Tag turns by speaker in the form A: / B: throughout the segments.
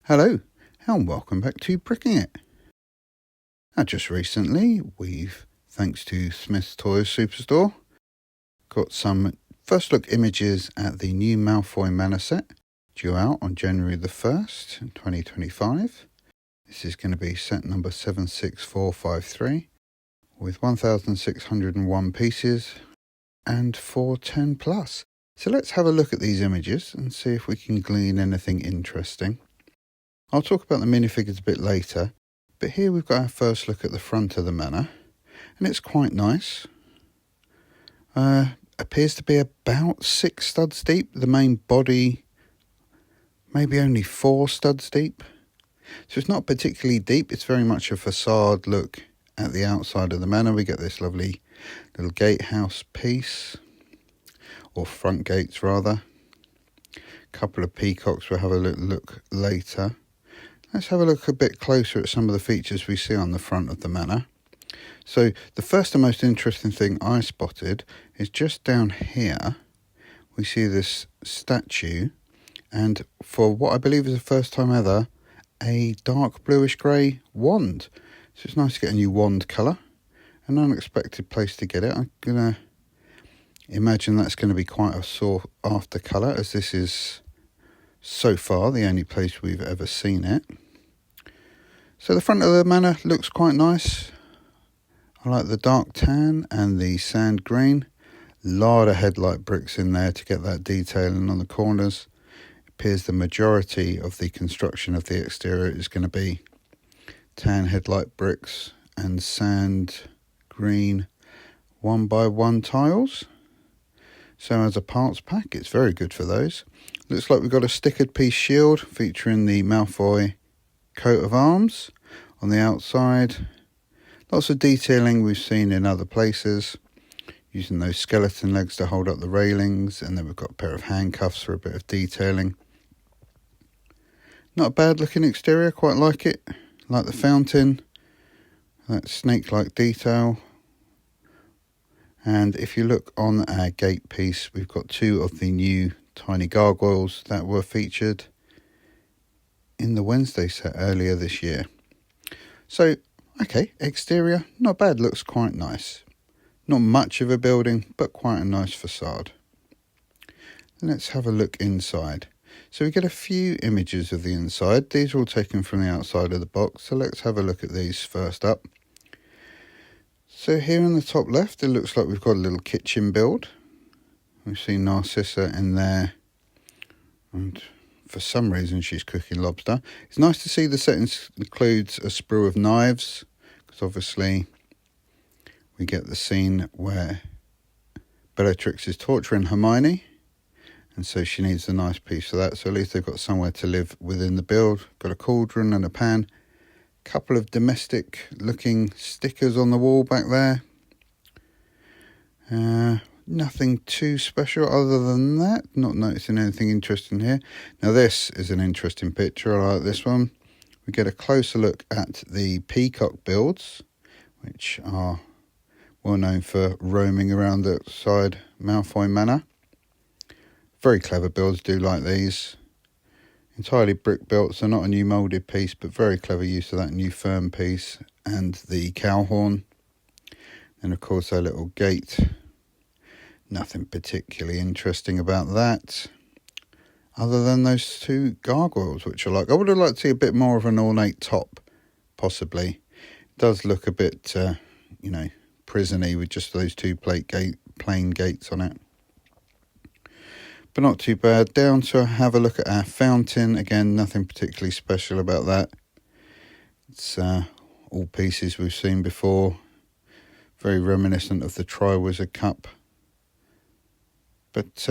A: Hello, and welcome back to Bricking It. Now, just recently, we've, thanks to Smith's Toys Superstore, got some first look images at the new Malfoy Manor set, due out on January the 1st, 2025. This is going to be set number 76453, with 1,601 pieces, and for 10 plus. So let's have a look at these images and see if we can glean anything interesting. I'll talk about the minifigures a bit later, but here we've got our first look at the front of the manor, and it's quite nice. Appears to be about 6 studs deep, the main body maybe only 4 studs deep. So it's not particularly deep, it's very much a facade look at the outside of the manor. We get this lovely little gatehouse piece, or front gates rather. A couple of peacocks, we'll have a look later. Let's have a look a bit closer at some of the features we see on the front of the manor. So the first and most interesting thing I spotted is just down here. We see this statue, and for what I believe is the first time ever, a dark bluish grey wand. So it's nice to get a new wand colour. An unexpected place to get it. I'm going to imagine that's going to be quite a sought after colour, as this is so far the only place we've ever seen it. So the front of the manor looks quite nice. I like the dark tan and the sand green. Lot of headlight bricks in there to get that detailing on the corners. It appears the majority of the construction of the exterior is going to be tan headlight bricks and sand green 1x1 tiles. So as a parts pack, it's very good for those. Looks like we've got a stickered piece shield featuring the Malfoy coat of arms on the outside. Lots of detailing we've seen in other places, using those skeleton legs to hold up the railings, and then we've got a pair of handcuffs for a bit of detailing. Not a bad looking exterior, quite like it. Like the fountain, that snake-like detail. And if you look on our gate piece, we've got 2 of the new tiny gargoyles that were featured in the Wednesday set earlier this year. So, okay, exterior, not bad, looks quite nice. Not much of a building, but quite a nice facade. Let's have a look inside. So we get a few images of the inside. These are all taken from the outside of the box, so let's have a look at these first up. So here in the top left, it looks like we've got a little kitchen build. We've seen Narcissa in there, and for some reason she's cooking lobster. It's nice to see the set includes a sprue of knives, because obviously we get the scene where Bellatrix is torturing Hermione, and so she needs a nice piece for that. So at least they've got somewhere to live within the build. Got a cauldron and a pan. Couple of domestic looking stickers on the wall back there. Nothing too special other than that. Not noticing anything interesting here. Now this is an interesting picture. I like this one. We get a closer look at the peacock builds, which are well known for roaming around outside Malfoy Manor. Very clever builds, do like these. Entirely brick built, so not a new moulded piece, but very clever use of that new firm piece and the cow horn. And of course our little gate. Nothing particularly interesting about that, other than those 2 gargoyles, which I like. I would have liked to see a bit more of an ornate top, possibly. It does look a bit, prison-y with just those 2 plain gates on it. But not too bad. Down to have a look at our fountain. Again, nothing particularly special about that. It's all pieces we've seen before. Very reminiscent of the Triwizard Cup. But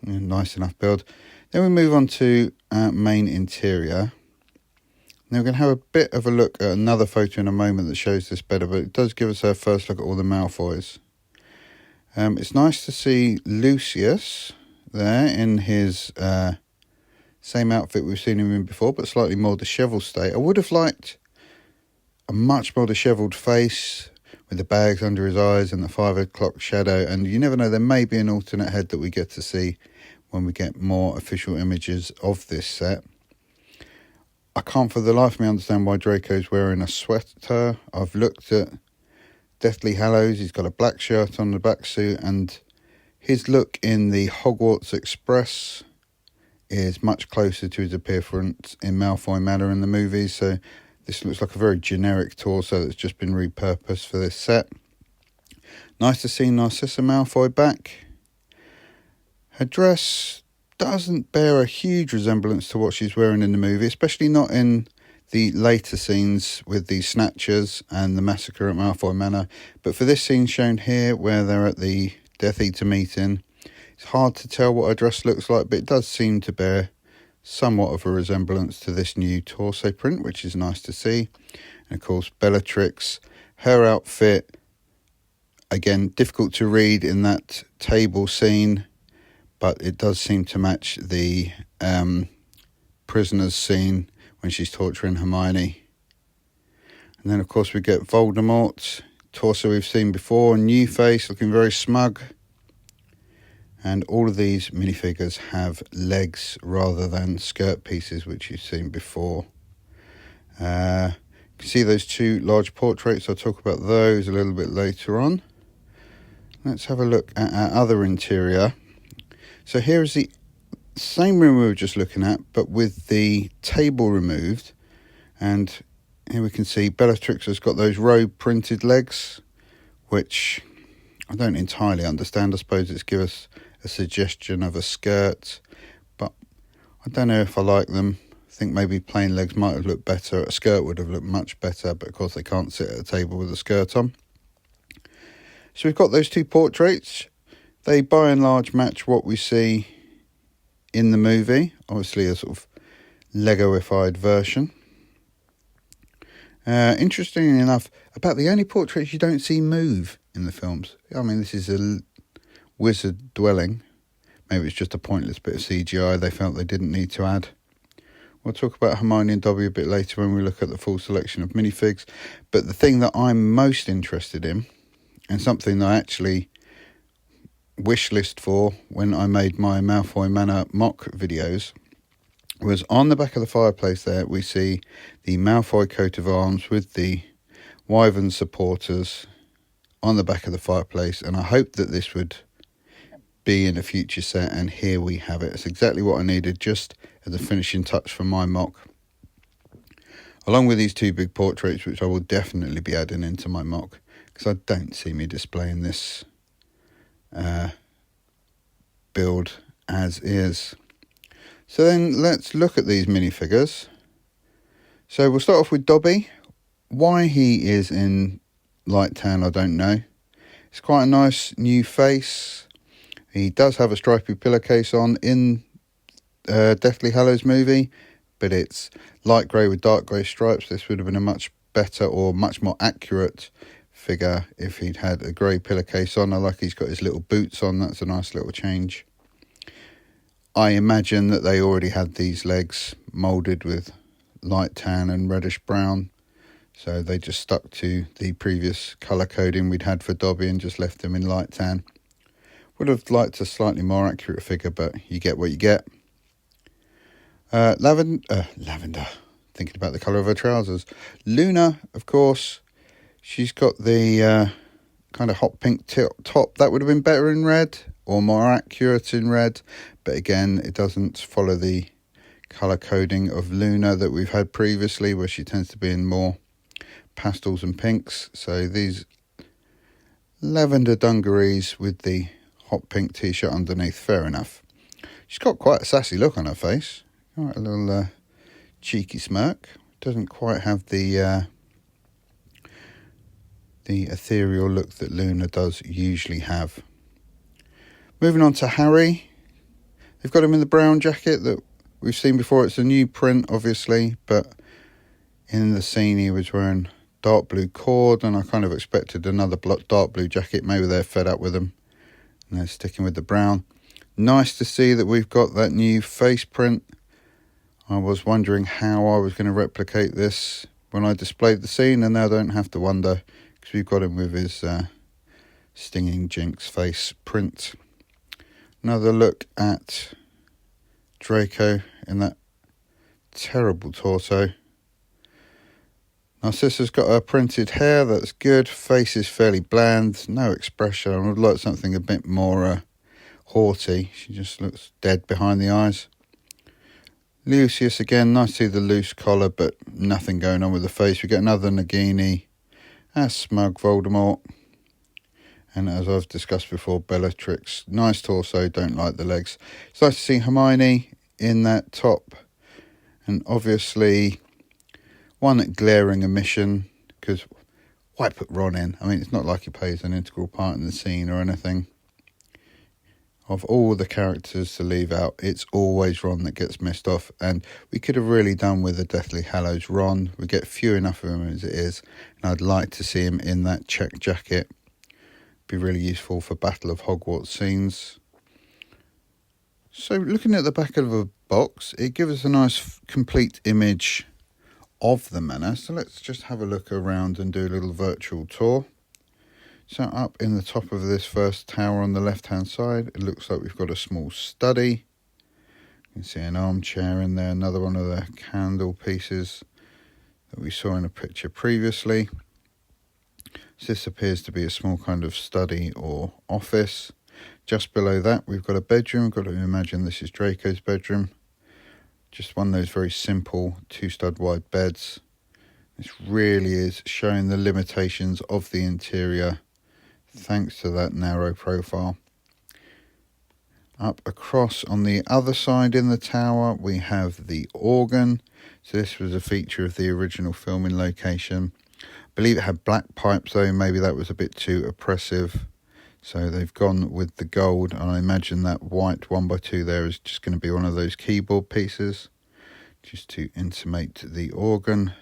A: nice enough build. Then we move on to our main interior. Now we're going to have a bit of a look at another photo in a moment that shows this better, but it does give us our first look at all the Malfoys. It's nice to see Lucius there in his same outfit we've seen him in before, but slightly more dishevelled state. I would have liked a much more dishevelled face with the bags under his eyes and the 5 o'clock shadow, and you never know, there may be an alternate head that we get to see when we get more official images of this set. I can't for the life of me understand why Draco's wearing a sweater. I've looked at Deathly Hallows. He's got a black shirt on the back suit, and his look in the Hogwarts Express is much closer to his appearance in Malfoy Manor in the movies. So this looks like a very generic torso that's just been repurposed for this set. Nice to see Narcissa Malfoy back. Her dress doesn't bear a huge resemblance to what she's wearing in the movie, especially not in the later scenes with the Snatchers and the massacre at Malfoy Manor. But for this scene shown here, where they're at the Death Eater meeting, it's hard to tell what her dress looks like, but it does seem to bear somewhat of a resemblance to this new torso print, which is nice to see. And of course, Bellatrix, her outfit, again, difficult to read in that table scene, but it does seem to match the prisoners scene when she's torturing Hermione. And then, of course, we get Voldemort, torso we've seen before, new face, looking very smug. And all of these minifigures have legs rather than skirt pieces, which you've seen before. You can see those two large portraits. I'll talk about those a little bit later on. Let's have a look at our other interior. So here is the same room we were just looking at, but with the table removed. And here we can see Bellatrix has got those robe printed legs, which I don't entirely understand. I suppose it's give us a suggestion of a skirt, but I don't know if I like them. I think maybe plain legs might have looked better. A skirt would have looked much better, but of course they can't sit at a table with a skirt on. So we've got those two portraits. They by and large match what we see in the movie. Obviously a sort of Lego-ified version. Interestingly enough, about the only portraits you don't see move in the films. I mean, this is a wizard dwelling. Maybe it's just a pointless bit of CGI they felt they didn't need to add. We'll talk about Hermione and Dobby a bit later when we look at the full selection of minifigs. But the thing that I'm most interested in, and something that I actually wishlist for when I made my Malfoy Manor MOC videos, was on the back of the fireplace there we see the Malfoy coat of arms with the Wyvern supporters on the back of the fireplace, and I hope that this would be in a future set, and here we have it. It's exactly what I needed, just as a finishing touch for my MOC, along with these two big portraits, which I will definitely be adding into my MOC, because I don't see me displaying this build as is. So then let's look at these minifigures. So we'll start off with Dobby. Why he is in light tan, I don't know. It's quite a nice new face. He does have a stripy pillowcase on in Deathly Hallows movie, but it's light grey with dark grey stripes. This would have been a much better or much more accurate figure if he'd had a grey pillowcase on. I like he's got his little boots on. That's a nice little change. I imagine that they already had these legs moulded with light tan and reddish brown, so they just stuck to the previous colour coding we'd had for Dobby and just left them in light tan. Would have liked a slightly more accurate figure, but you get what you get. Lavender, thinking about the colour of her trousers. Luna, of course, she's got the kind of hot pink top. That would have been better in red, or more accurate in red, but again, it doesn't follow the colour coding of Luna that we've had previously, where she tends to be in more pastels and pinks. So these lavender dungarees with the hot pink t-shirt underneath, fair enough. She's got quite a sassy look on her face. Quite a little cheeky smirk. Doesn't quite have the ethereal look that Luna does usually have. Moving on to Harry. They've got him in the brown jacket that we've seen before. It's a new print, obviously, but in the scene he was wearing dark blue cord, and I kind of expected another dark blue jacket. Maybe they're fed up with them and they're sticking with the brown. Nice to see that we've got that new face print. I was wondering how I was going to replicate this when I displayed the scene, and now I don't have to wonder, because we've got him with his stinging Jinx face print. Another look at Draco in that terrible torso. Narcissa's got her printed hair, that's good. Face is fairly bland, no expression. I would like something a bit more haughty. She just looks dead behind the eyes. Lucius again, nice to see the loose collar, but nothing going on with the face. We get another Nagini, a smug Voldemort, and as I've discussed before, Bellatrix. Nice torso, don't like the legs. It's nice to see Hermione in that top, and obviously one glaring omission, because why put Ron in? I mean, it's not like he plays an integral part in the scene or anything. Of all the characters to leave out, it's always Ron that gets missed off, and we could have really done with a Deathly Hallows Ron. We get few enough of him as it is, and I'd like to see him in that check jacket. Be really useful for Battle of Hogwarts scenes. So looking at the back of a box, it gives us a nice complete image of the manor. So let's just have a look around and do a little virtual tour. So up in the top of this first tower on the left hand side, it looks like we've got a small study. You can see an armchair in there, another one of the candle pieces that we saw in a picture previously. So this appears to be a small kind of study or office. Just below that we've got a bedroom. We've got to imagine this is Draco's bedroom. Just one of those very simple 2-stud wide beds. This really is showing the limitations of the interior thanks to that narrow profile. Up across on the other side in the tower we have the organ. So this was a feature of the original filming location. I believe it had black pipes though, maybe that was a bit too oppressive. So they've gone with the gold, and I imagine that white 1x2 there is just going to be one of those keyboard pieces, just to intimate the organ.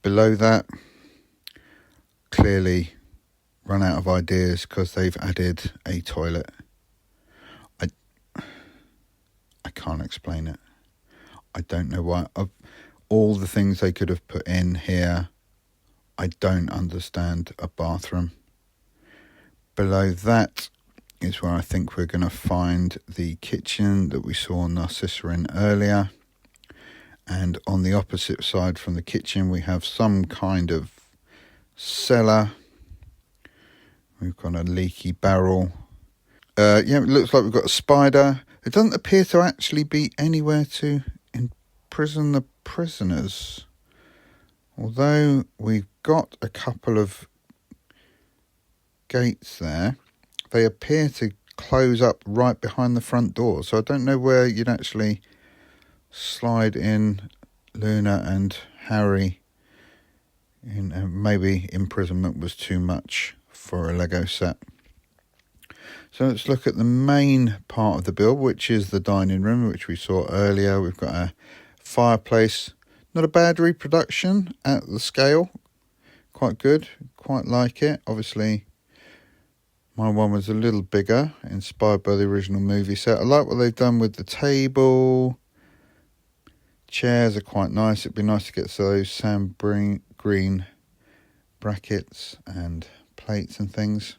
A: Below that, clearly run out of ideas because they've added a toilet. I can't explain it. I don't know why. Of all the things they could have put in here, I don't understand a bathroom. Below that is where I think we're going to find the kitchen that we saw Narcissa in earlier. And on the opposite side from the kitchen, we have some kind of cellar. We've got a leaky barrel. Yeah, it looks like we've got a spider. It doesn't appear to actually be anywhere to imprison the prisoners. Although we've got a couple of gates there, they appear to close up right behind the front door. So I don't know where you'd actually slide in Luna and Harry. Maybe imprisonment was too much for a Lego set. So let's look at the main part of the build, which is the dining room, which we saw earlier. We've got a fireplace. Not a bad reproduction at the scale. Quite good. Quite like it. Obviously, my one was a little bigger, inspired by the original movie set. I like what they've done with the table. Chairs are quite nice. It'd be nice to get those sand green brackets and plates and things.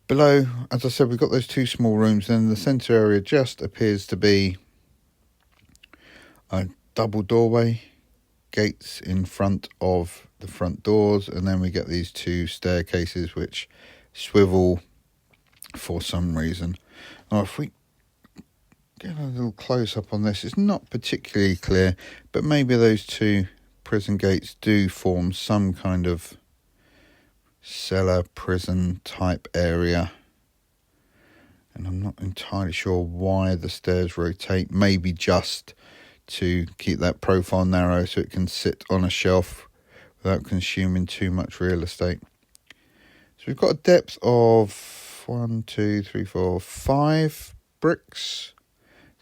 A: Below, as I said, we've got those two small rooms, and the centre area just appears to be a double doorway, gates in front of the front doors, and then we get these two staircases which swivel for some reason. Now, if we get a little close up on this, it's not particularly clear, but maybe those two prison gates do form some kind of cellar prison type area, and I'm not entirely sure why the stairs rotate. Maybe just to keep that profile narrow so it can sit on a shelf without consuming too much real estate. So we've got a depth of 5 bricks. Is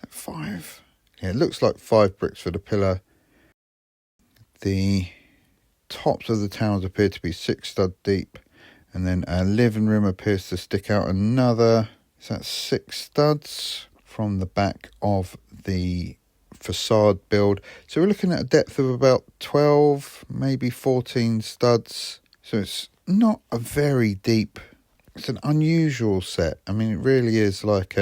A: that 5? Yeah, it looks like 5 bricks for the pillar. The tops of the towers appear to be 6 stud deep, and then our living room appears to stick out another, is that 6 studs from the back of the facade build. So we're looking at a depth of about 12, maybe 14 studs. So it's not a very deep, it's an unusual set. I mean, it really is like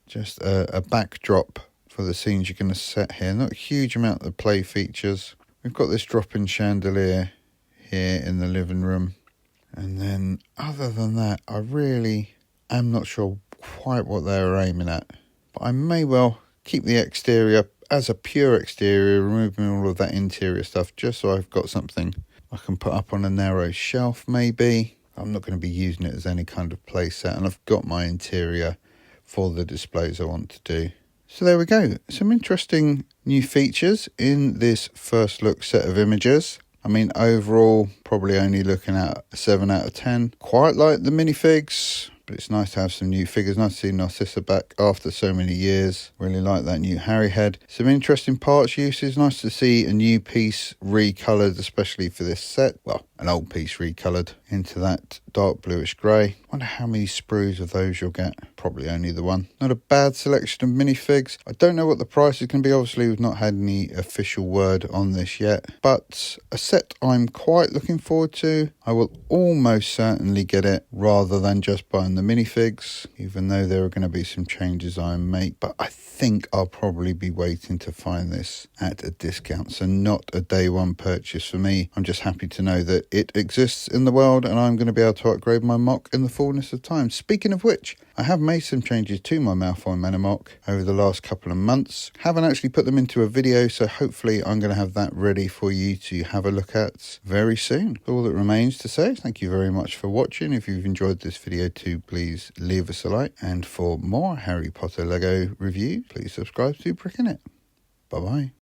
A: just a backdrop for the scenes you're going to set here. Not a huge amount of play features. We've got this drop-in chandelier here in the living room. And then other than that, I really am not sure quite what they were aiming at. But I may well keep the exterior as a pure exterior, removing all of that interior stuff, just so I've got something I can put up on a narrow shelf maybe. I'm not going to be using it as any kind of play set, and I've got my interior for the displays I want to do. So there we go. Some interesting new features in this first look set of images. I mean, overall, probably only looking at a 7 out of 10. Quite like the minifigs, but it's nice to have some new figures. Nice to see Narcissa back after so many years. Really like that new Harry head. Some interesting parts uses. Nice to see a new piece recoloured, especially for this set. Well, an old piece recoloured into that dark bluish grey. Wonder how many sprues of those you'll get. Probably only the one. Not a bad selection of minifigs. I don't know what the price is going to be. Obviously, we've not had any official word on this yet. But a set I'm quite looking forward to. I will almost certainly get it rather than just buying the minifigs, even though there are going to be some changes I make. But I think I'll probably be waiting to find this at a discount. So not a day one purchase for me. I'm just happy to know that it exists in the world and I'm going to be able to upgrade my MOC in the fullness of time. Speaking of which, I have made some changes to my Malfoy Manor MOC over the last couple of months. Haven't actually put them into a video, so hopefully I'm going to have that ready for you to have a look at very soon. All that remains to say, thank you very much for watching. If you've enjoyed this video too, please leave us a like. And for more Harry Potter LEGO reviews, please subscribe to Brickin' It. Bye-bye.